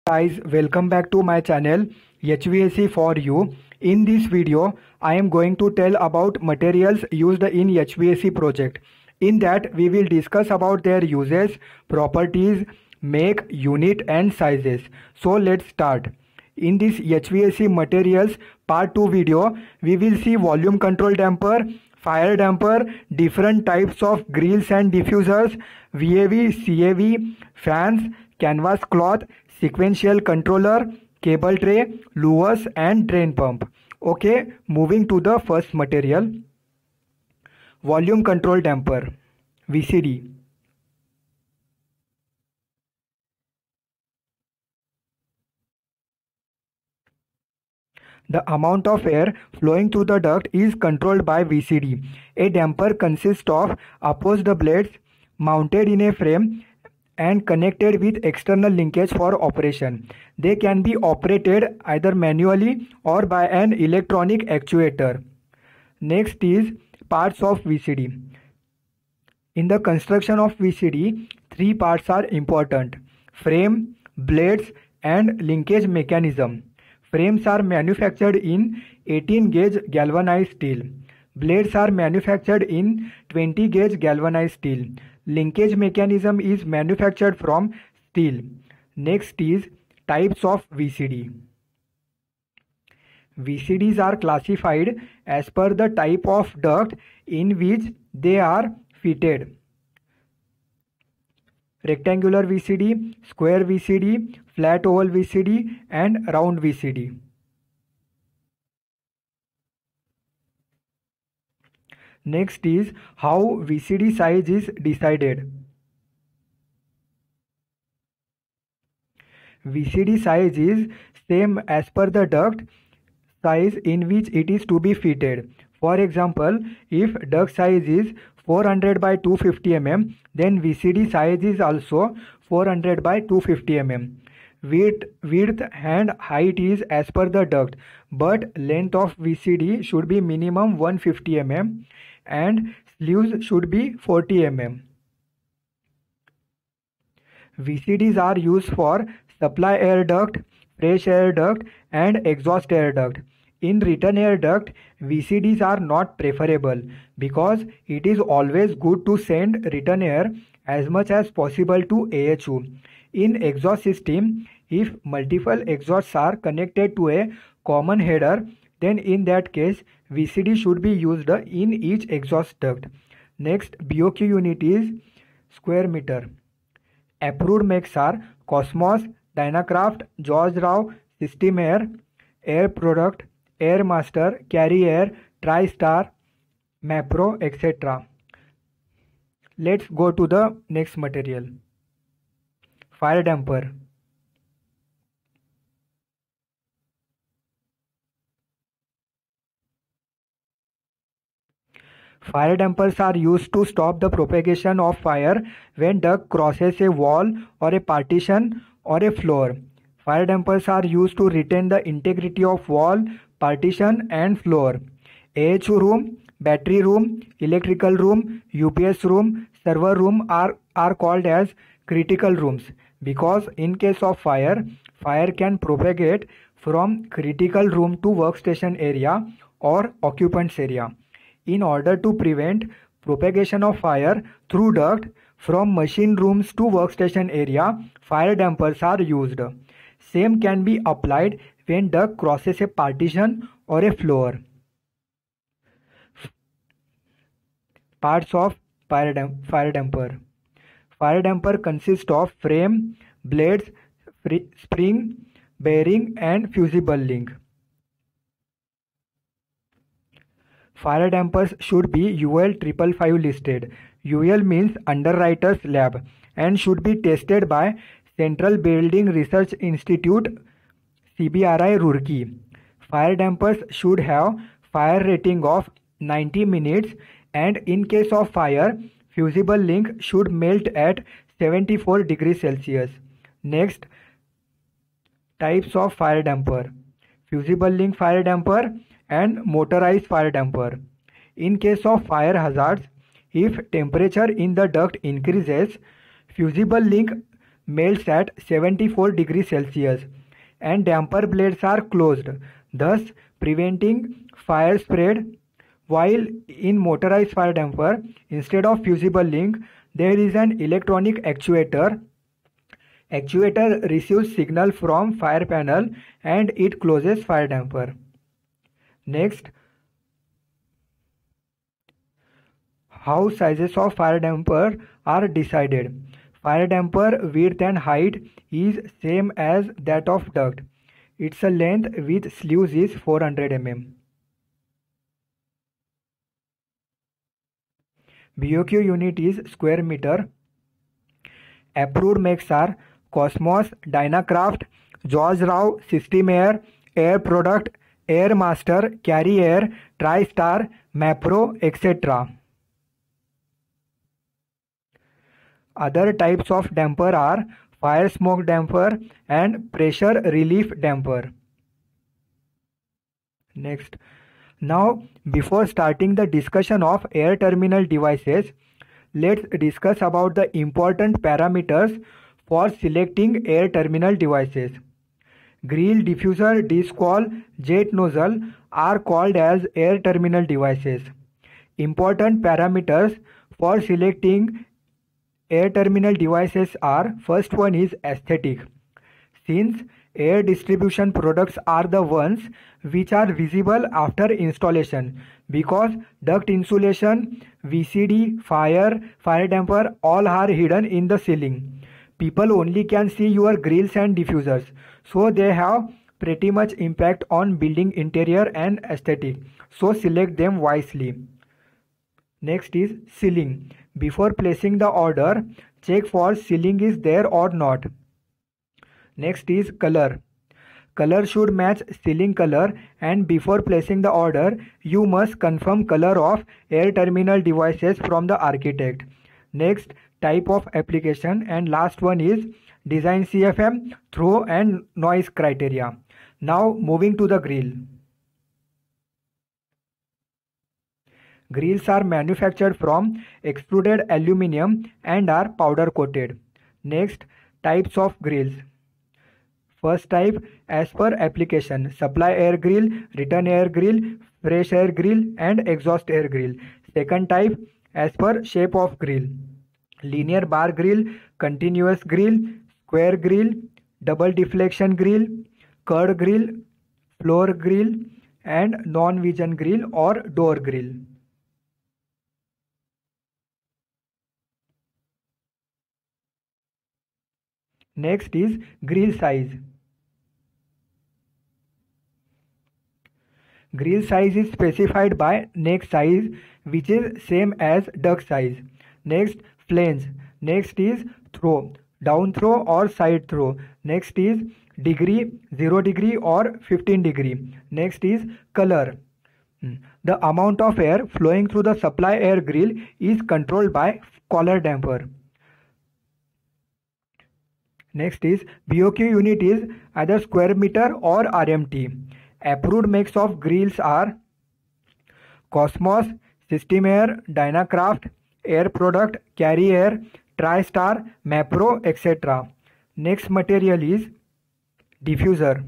Guys, welcome back to my channel HVAC for you. In this video, I am going to tell about materials used in HVAC project. In that, we will discuss about their uses, properties, make, unit and sizes. So let's start. In this HVAC materials part 2 video, we will see volume control damper, fire damper, different types of grills and diffusers, VAV, CAV, fans, canvas cloth, sequential controller, cable tray, louvers and drain pump. Okay, moving to the first material, volume control damper, VCD. The amount of air flowing through the duct is controlled by VCD. A damper consists of opposed blades mounted in a frame and connected with external linkage for operation. They can be operated either manually or by an electronic actuator. Next is parts of VCD. In the construction of VCD, three parts are important: frame, blades and linkage mechanism. Frames are manufactured in 18 gauge galvanized steel. Blades are manufactured in 20 gauge galvanized steel. Linkage mechanism is manufactured from steel. Next is types of VCD. VCDs are classified as per the type of duct in which they are fitted: rectangular VCD, square VCD, flat oval VCD and round VCD. Next is how VCD size is decided. VCD size is same as per the duct size in which it is to be fitted. For example, if duct size is 400 by 250 mm, then VCD size is also 400 by 250 mm. Width and height is as per the duct, but length of VCD should be minimum 150 mm and sleeves should be 40 mm. VCDs are used for supply air duct, fresh air duct and exhaust air duct. In return air duct, VCDs are not preferable because it is always good to send return air as much as possible to AHU. In exhaust system, if multiple exhausts are connected to a common header, then in that case VCD should be used in each exhaust duct. Next, BOQ unit is square meter. Approved makes are Cosmos, Dynacraft, George Rao, System Air, Air Product, Air Master, Carry Air, TriStar, Mapro, etc. Let's go to the next material, fire damper. Fire dampers are used to stop the propagation of fire when duct crosses a wall or a partition or a floor. Fire dampers are used to retain the integrity of wall, partition and floor. AHU room, battery room, electrical room, UPS room, server room are called as critical rooms because in case of fire can propagate from critical room to workstation area or occupants area. In order to prevent propagation of fire through duct from machine rooms to workstation area, fire dampers are used. Same can be applied when duct crosses a partition or a floor. Parts of fire damper. Fire damper consists of frame, blades, spring, bearing and fusible link. Fire dampers should be UL 555 listed. UL means Underwriters Lab and should be tested by Central Building Research Institute CBRI Roorkee. Fire dampers should have fire rating of 90 minutes and in case of fire, fusible link should melt at 74 degrees Celsius. Next, types of fire damper: fusible link fire damper and motorized fire damper. In case of fire hazards, if temperature in the duct increases, fusible link melts at 74 degrees Celsius and damper blades are closed, thus preventing fire spread. While in motorized fire damper, instead of fusible link, there is an electronic actuator. Actuator receives signal from fire panel and it closes fire damper. Next, how sizes of fire damper are decided. Fire damper width and height is same as that of duct. Its length with sleeves is 400 mm. BOQ unit is square meter. Approved makes are Cosmos, Dynacraft, George Rao, System Air, Air Product, Air Master, Carry Air, TriStar, Mapro, etc. Other types of damper are fire smoke damper and pressure relief damper. Next. Now, before starting the discussion of air terminal devices, let's discuss about the important parameters for selecting air terminal devices. Grill, diffuser, disc wall, jet nozzle are called as air terminal devices. Important parameters for selecting air terminal devices are: first one is aesthetic. Since air distribution products are the ones which are visible after installation, because duct insulation, VCD, fire damper all are hidden in the ceiling. People only can see your grills and diffusers, so they have pretty much impact on building interior and aesthetic. So select them wisely. Next is sealing. Before placing the order, check for sealing is there or not. Next is color. Color should match ceiling color, and before placing the order, you must confirm color of air terminal devices from the architect. Next, type of application, and last one is design CFM, throw and noise criteria. Now moving to the grill. Grills are manufactured from extruded aluminum and are powder coated. Next, types of grills. First type, as per application: supply air grill, return air grill, fresh air grill and exhaust air grill. Second type, as per shape of grill: linear bar grill, continuous grill, square grill, double deflection grill, curd grill, floor grill and non-vision grill or door grill. Next is grill size. Grill size is specified by neck size, which is same as duct size. Next, flange. Next is throw, down throw or side throw. Next is degree, 0 degree or 15 degree. Next is color. The amount of air flowing through the supply air grill is controlled by collar damper. Next is BOQ unit is either square meter or RMT. Approved makes of grills are Cosmos, System Air, Dynacraft, Air Product, Carry Air, TriStar, Mapro, etc. Next material is diffuser.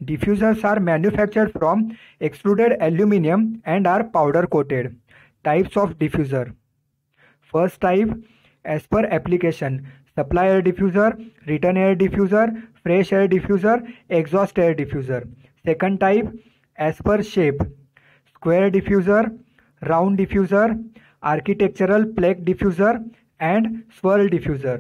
Diffusers are manufactured from extruded aluminum and are powder coated. Types of diffuser. First type, as per application: supply air diffuser, return air diffuser, fresh air diffuser, exhaust air diffuser. Second type, as per shape: square diffuser, round diffuser, architectural plaque diffuser and swirl diffuser.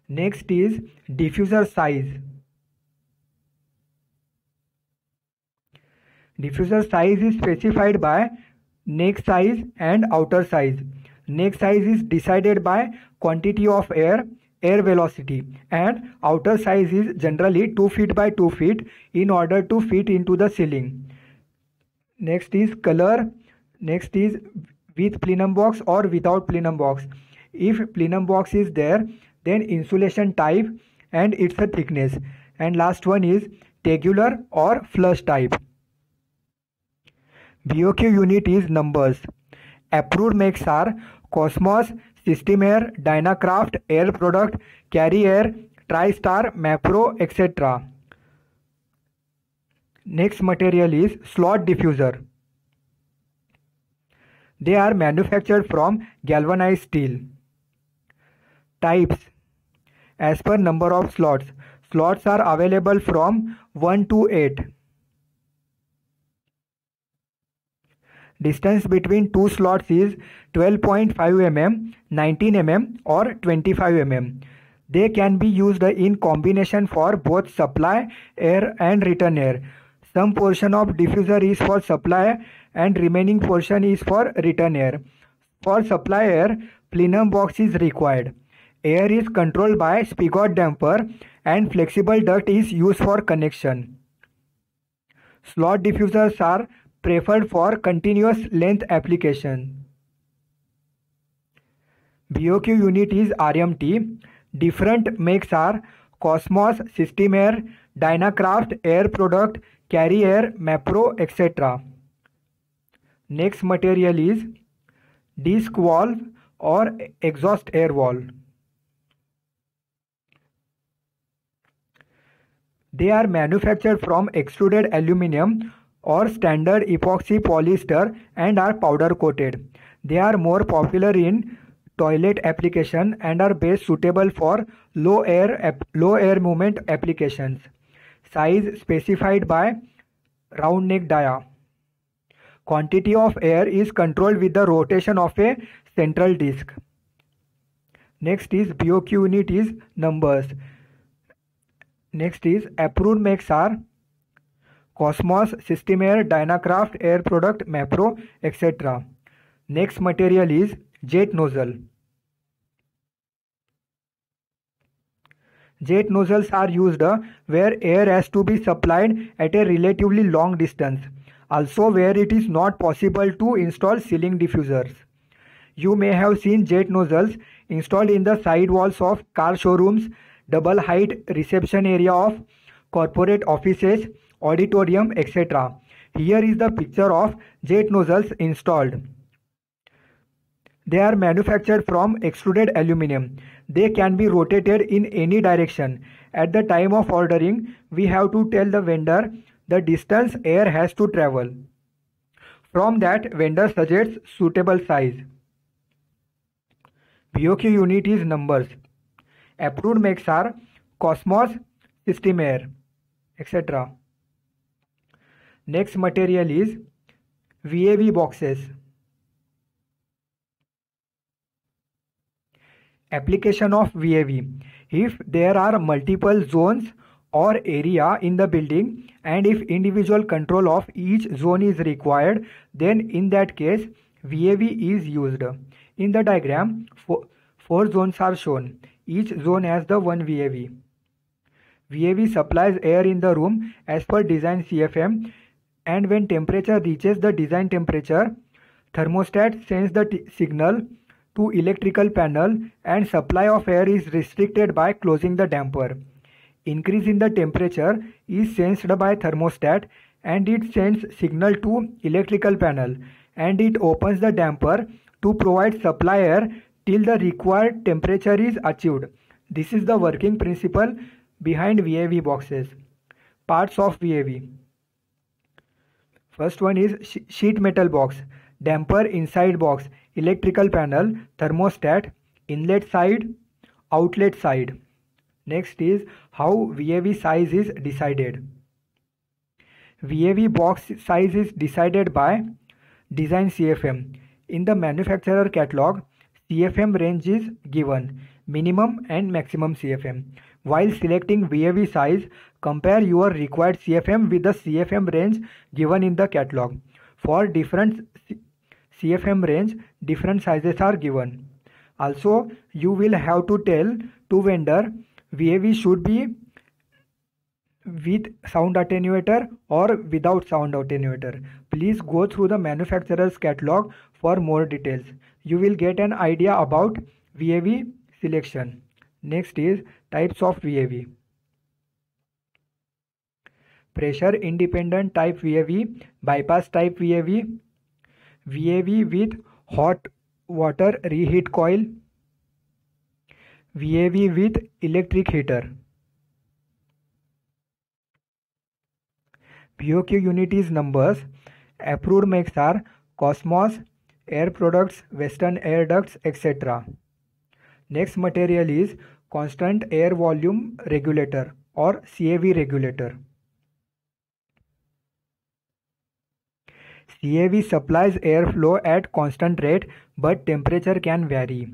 Next is diffuser size. Diffuser size is specified by neck size and outer size. Neck size is decided by quantity of air, air velocity, and outer size is generally 2 feet by 2 feet in order to fit into the ceiling. Next is color. Next is with plenum box or without plenum box. If plenum box is there, then insulation type and its a thickness. And last one is tegular or flush type. BOQ unit is numbers. Approved makes are Cosmos, Systemair, Dynacraft, Air Product, Carrier, TriStar, Mapro, etc. Next material is slot diffuser. They are manufactured from galvanized steel. Types. As per number of slots. Slots are available from 1 to 8. Distance between two slots is 12.5 mm, 19 mm or 25 mm. They can be used in combination for both supply air and return air. Some portion of diffuser is for supply and remaining portion is for return air. For supply air, plenum box is required. Air is controlled by spigot damper and flexible duct is used for connection. Slot diffusers are preferred for continuous length application. BOQ unit is RMT. Different makes are Cosmos, Systemair, Dynacraft, Air Product, Carrier, Mapro, etc. Next material is disc valve or exhaust air valve. They are manufactured from extruded aluminum or standard epoxy polyester and are powder coated. They are more popular in toilet application and are best suitable for low air movement applications. Size specified by round neck dia. Quantity of air is controlled with the rotation of a central disc. Next is BOQ unit is numbers. Next is approved makes are Cosmos, Systemair, Dynacraft, Air Product, Mapro, etc. Next material is jet nozzle. Jet nozzles are used where air has to be supplied at a relatively long distance. Also where it is not possible to install ceiling diffusers. You may have seen jet nozzles installed in the side walls of car showrooms, double height reception area of corporate offices, auditorium, etc. Here is the picture of jet nozzles installed. They are manufactured from extruded aluminum. They can be rotated in any direction. At the time of ordering, we have to tell the vendor the distance air has to travel. From that, vendor suggests suitable size. BOQ unit is numbers. Approved makes are Cosmos, Systemair, etc. Next material is VAV boxes. Application of VAV. If there are multiple zones or area in the building and if individual control of each zone is required, then in that case VAV is used. In the diagram, four zones are shown. Each zone has the one VAV. VAV supplies air in the room as per design CFM, and when temperature reaches the design temperature, thermostat sends the signal to electrical panel and supply of air is restricted by closing the damper. Increase in the temperature is sensed by thermostat and it sends signal to electrical panel and it opens the damper to provide supply air till the required temperature is achieved. This is the working principle behind VAV boxes. Parts of VAV. First one is sheet metal box, damper inside box, electrical panel, thermostat, inlet side, outlet side. Next is how VAV size is decided. VAV box size is decided by design CFM. In the manufacturer catalog, CFM range is given, minimum and maximum CFM. While selecting VAV size, compare your required CFM with the CFM range given in the catalog. For different CFM range, different sizes are given. Also, you will have to tell to vendor VAV should be with sound attenuator or without sound attenuator. Please go through the manufacturer's catalog for more details. You will get an idea about VAV selection. Next is types of VAV. pressure independent type VAV, bypass type VAV, VAV with hot water reheat coil, VAV with electric heater. BOQ unit is numbers. Approved makes are Cosmos, Air Products, Western Air Ducts, etc. Next material is Constant Air Volume Regulator or CAV regulator. CAV supplies airflow at constant rate, but temperature can vary.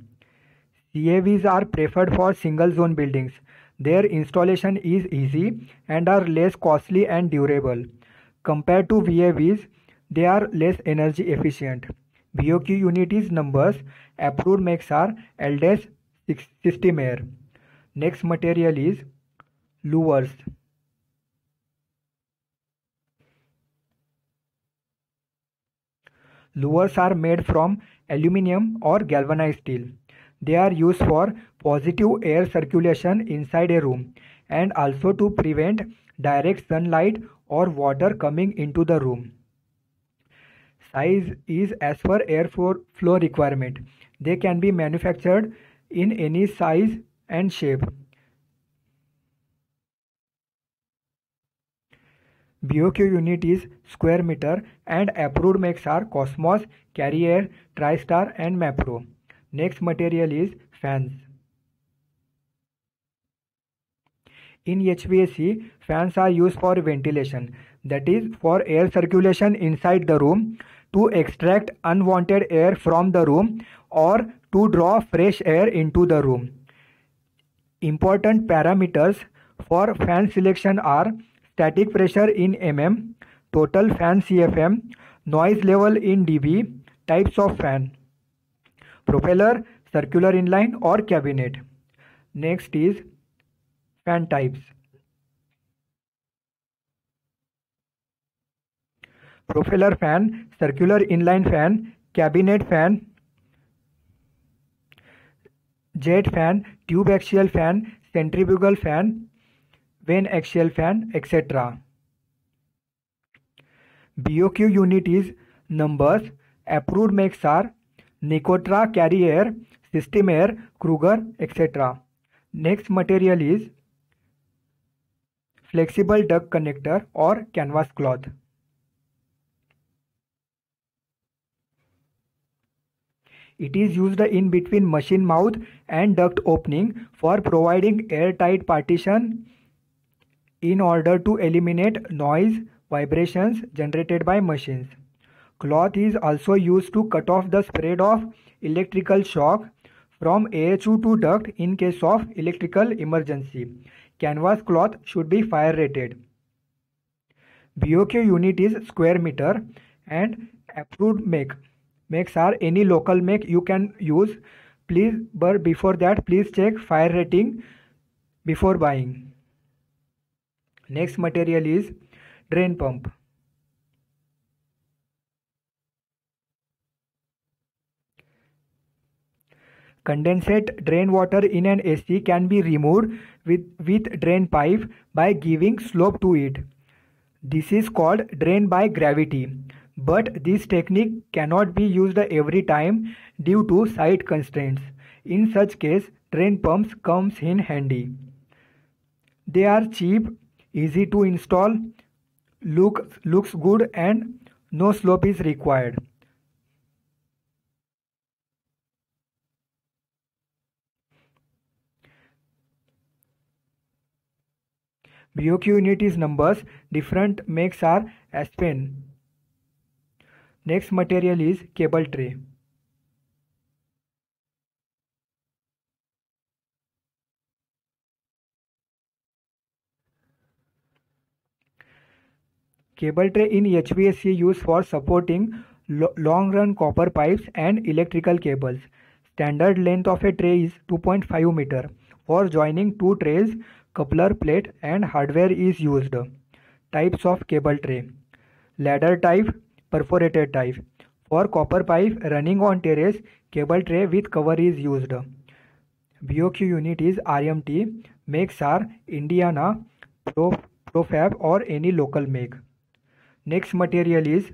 CAVs are preferred for single zone buildings. Their installation is easy and are less costly and durable. Compared to VAVs, they are less energy efficient. BOQ unit is numbers. Approved makes are LDES Systemair. Next material is louvers. Louvers are made from aluminum or galvanized steel. They are used for positive air circulation inside a room and also to prevent direct sunlight or water coming into the room. Size is as per airflow requirement. They can be manufactured in any size and shape. BOQ unit is square meter and approved makes are Cosmos, Carrier, TriStar and Mapro. Next material is fans. In HVAC, fans are used for ventilation, that is for air circulation inside the room, to extract unwanted air from the room or to draw fresh air into the room. Important parameters for fan selection are static pressure in mm, total fan CFM, noise level in dB, types of fan, propeller, circular inline or cabinet. Next is fan types. Propeller fan, circular inline fan, cabinet fan, jet fan, tube axial fan, centrifugal fan, vane axial fan, etc. BOQ unit is numbers. Approved makes are Nicotra, Carrier, Systemair, Kruger, etc. Next material is flexible duct connector or canvas cloth. It is used in between machine mouth and duct opening for providing airtight partition in order to eliminate noise, vibrations generated by machines. Cloth is also used to cut off the spread of electrical shock from AHU to duct in case of electrical emergency. Canvas cloth should be fire rated. BOQ unit is square meter and approved makes are any local make you can use. Please, but before that, please check fire rating before buying. Next material is drain pump. Condensate drain water in an AC can be removed with drain pipe by giving slope to it. This is called drain by gravity, but this technique cannot be used every time due to site constraints. In such case, drain pumps comes in handy. They are cheap, easy to install, looks good and no slope is required. BOQ unit is numbers. Different makes are Aspen. Next material is cable tray. Cable tray in HVAC used for supporting long run copper pipes and electrical cables. Standard length of a tray is 2.5 meter. For joining two trays, coupler plate and hardware is used. Types of cable tray: ladder type, perforated type. For copper pipe running on terrace, cable tray with cover is used. BOQ unit is RMT. Makes are Indiana, Profab or any local make. Next material is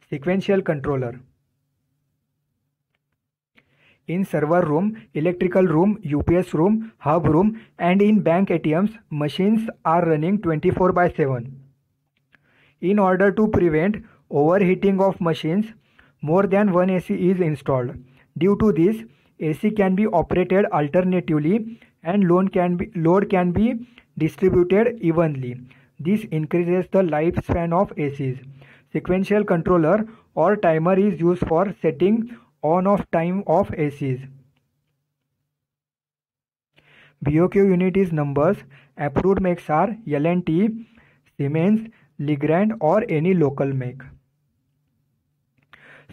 sequential controller. In server room, electrical room, UPS room, hub room and in bank ATMs, machines are running 24/7. In order to prevent overheating of machines, more than one AC is installed. Due to this, AC can be operated alternatively and load can be distributed evenly. This increases the lifespan of ACs. Sequential controller or timer is used for setting on-off time of ACs. BOQ unit is numbers. Approved makes are L&T, Siemens, Legrand or any local make.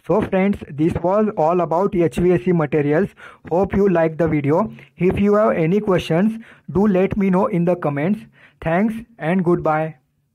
So friends, this was all about HVAC materials. Hope you liked the video. If you have any questions, do let me know in the comments. Thanks and goodbye.